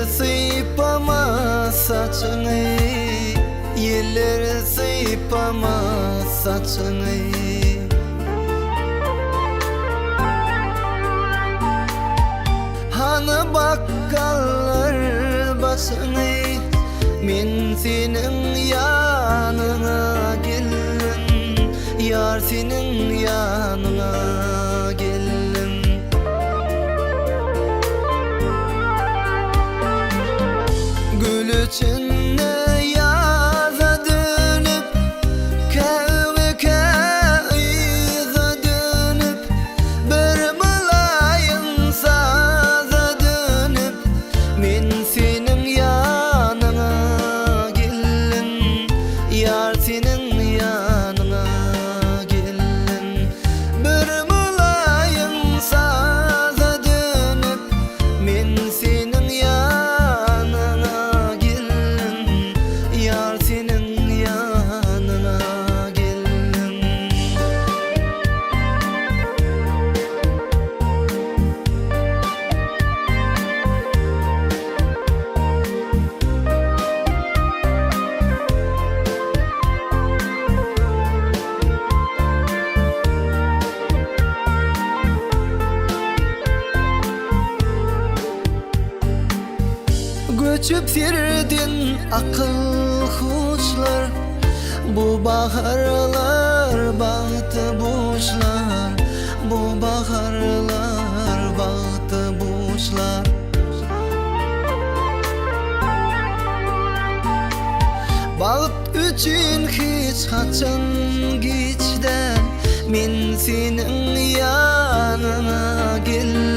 sıypamaz saçını, yeller sıypamaz saçını. Hani bakkallar başını, men senin yanına geldim, yar senin yanına geldim. Gül içinde yaza dönüp, kahve kayıza dönüp, bir mülayim saza dönüp, men senin yanına geldim, yar senin yanına geldim. Bir mülayim saza dönüp, men senin yanına geldim, yar senin yanına geldim. Göçüp sirdin akıl kuşlar, bu baharlar bahtı boşlar, bu baharlar bahtı boşlar. Baht üçün hiç kaçan geçden, men senin yanına geldim.